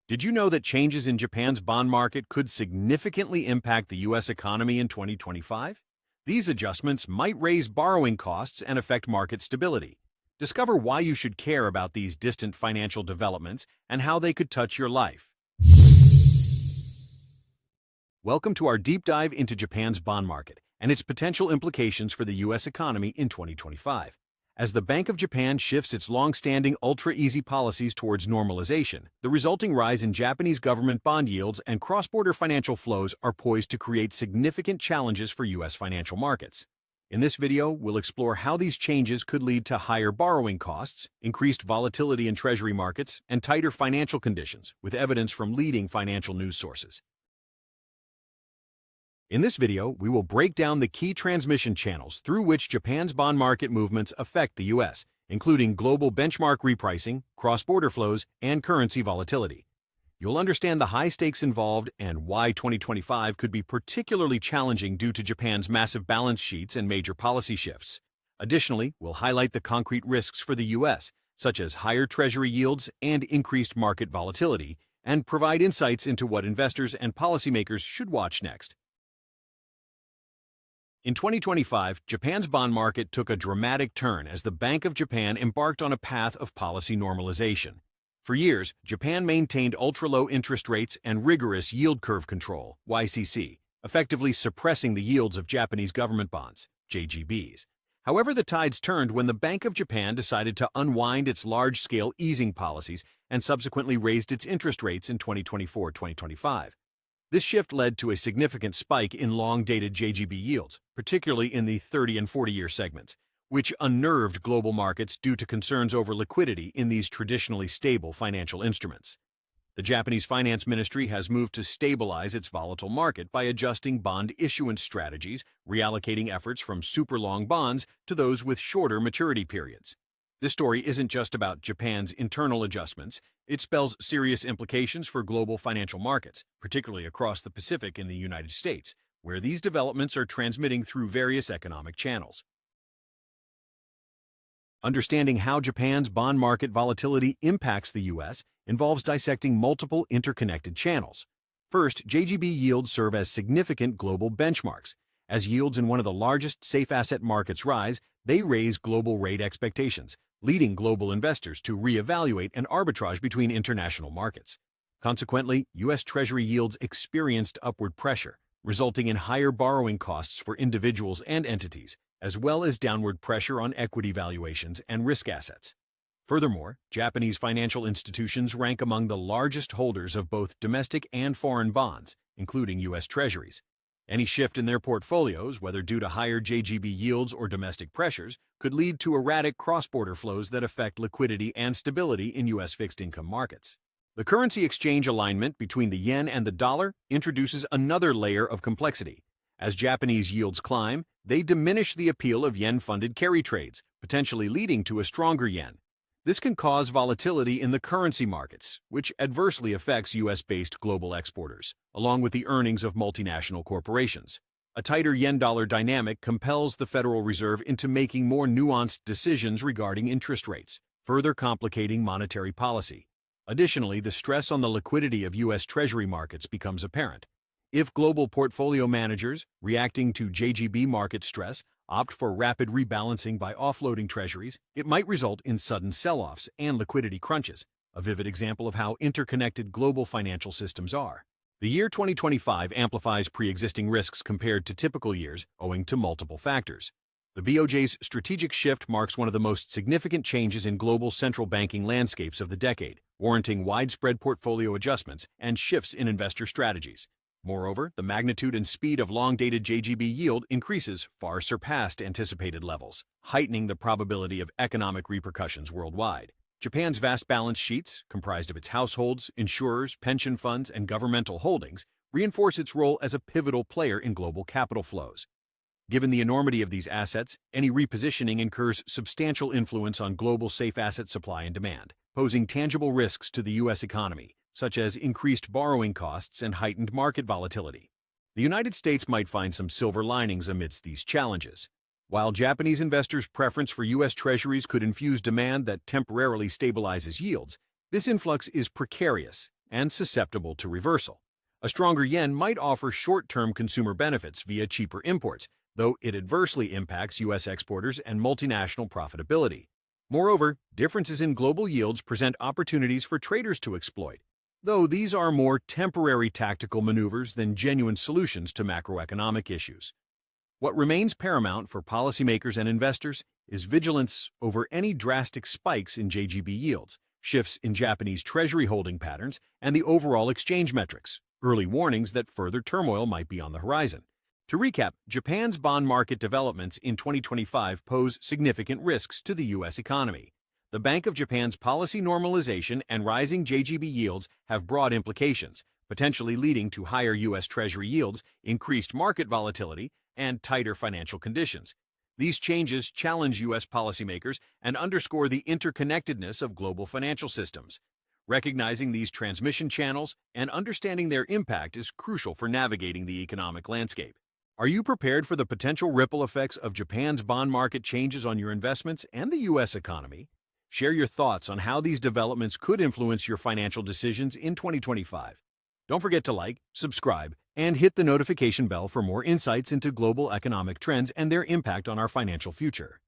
Did you know that changes in Japan's bond market could significantly impact the U.S. economy in 2025? These adjustments might raise borrowing costs and affect market stability. Discover why you should care about these distant financial developments and how they could touch your life. Welcome to our deep dive into Japan's bond market and its potential implications for the U.S. economy in 2025. As the Bank of Japan shifts its long-standing ultra-easy policies towards normalization, the resulting rise in Japanese government bond yields and cross-border financial flows are poised to create significant challenges for U.S. financial markets. In this video, we'll explore how these changes could lead to higher borrowing costs, increased volatility in treasury markets, and tighter financial conditions, with evidence from leading financial news sources. In this video, we will break down the key transmission channels through which Japan's bond market movements affect the U.S., including global benchmark repricing, cross-border flows, and currency volatility. You'll understand the high stakes involved and why 2025 could be particularly challenging due to Japan's massive balance sheets and major policy shifts. Additionally, we'll highlight the concrete risks for the U.S., such as higher treasury yields and increased market volatility, and provide insights into what investors and policymakers should watch next. In 2025, Japan's bond market took a dramatic turn as the Bank of Japan embarked on a path of policy normalization. For years, Japan maintained ultra-low interest rates and rigorous yield curve control, YCC, effectively suppressing the yields of Japanese government bonds, JGBs. However, the tides turned when the Bank of Japan decided to unwind its large-scale easing policies and subsequently raised its interest rates in 2024-2025. This shift led to a significant spike in long-dated JGB yields, particularly in the 30- and 40-year segments, which unnerved global markets due to concerns over liquidity in these traditionally stable financial instruments. The Japanese Finance Ministry has moved to stabilize its volatile market by adjusting bond issuance strategies, reallocating efforts from super-long bonds to those with shorter maturity periods. This story isn't just about Japan's internal adjustments. It spells serious implications for global financial markets, particularly across the Pacific in the United States, where these developments are transmitting through various economic channels. Understanding how Japan's bond market volatility impacts the U.S. involves dissecting multiple interconnected channels. First, JGB yields serve as significant global benchmarks. As yields in one of the largest safe asset markets rise, they raise global rate expectations, leading global investors to reevaluate and arbitrage between international markets. Consequently, U.S. Treasury yields experienced upward pressure, resulting in higher borrowing costs for individuals and entities, as well as downward pressure on equity valuations and risk assets. Furthermore, Japanese financial institutions rank among the largest holders of both domestic and foreign bonds, including U.S. Treasuries. Any shift in their portfolios, whether due to higher JGB yields or domestic pressures, could lead to erratic cross-border flows that affect liquidity and stability in U.S. fixed-income markets. The currency exchange alignment between the yen and the dollar introduces another layer of complexity. As Japanese yields climb, they diminish the appeal of yen-funded carry trades, potentially leading to a stronger yen. This can cause volatility in the currency markets, which adversely affects U.S.-based global exporters, along with the earnings of multinational corporations. A tighter yen-dollar dynamic compels the Federal Reserve into making more nuanced decisions regarding interest rates, further complicating monetary policy. Additionally, the stress on the liquidity of U.S. Treasury markets becomes apparent. If global portfolio managers, reacting to JGB market stress, opt for rapid rebalancing by offloading treasuries, it might result in sudden sell-offs and liquidity crunches, a vivid example of how interconnected global financial systems are. The year 2025 amplifies pre-existing risks compared to typical years owing to multiple factors. The BOJ's strategic shift marks one of the most significant changes in global central banking landscapes of the decade, warranting widespread portfolio adjustments and shifts in investor strategies. Moreover, the magnitude and speed of long-dated JGB yield increases far surpassed anticipated levels, heightening the probability of economic repercussions worldwide. Japan's vast balance sheets, comprised of its households, insurers, pension funds, and governmental holdings, reinforce its role as a pivotal player in global capital flows. Given the enormity of these assets, any repositioning incurs substantial influence on global safe asset supply and demand, posing tangible risks to the U.S. economy, such as increased borrowing costs and heightened market volatility. The United States might find some silver linings amidst these challenges. While Japanese investors' preference for U.S. Treasuries could infuse demand that temporarily stabilizes yields, this influx is precarious and susceptible to reversal. A stronger yen might offer short-term consumer benefits via cheaper imports, though it adversely impacts U.S. exporters and multinational profitability. Moreover, differences in global yields present opportunities for traders to exploit, though these are more temporary tactical maneuvers than genuine solutions to macroeconomic issues. What remains paramount for policymakers and investors is vigilance over any drastic spikes in JGB yields, shifts in Japanese Treasury holding patterns, and the overall exchange metrics, early warnings that further turmoil might be on the horizon. To recap, Japan's bond market developments in 2025 pose significant risks to the U.S. economy. The Bank of Japan's policy normalization and rising JGB yields have broad implications, potentially leading to higher U.S. Treasury yields, increased market volatility, and tighter financial conditions. These changes challenge U.S. policymakers and underscore the interconnectedness of global financial systems. Recognizing these transmission channels and understanding their impact is crucial for navigating the economic landscape. Are you prepared for the potential ripple effects of Japan's bond market changes on your investments and the U.S. economy? Share your thoughts on how these developments could influence your financial decisions in 2025. Don't forget to like, subscribe, and hit the notification bell for more insights into global economic trends and their impact on our financial future.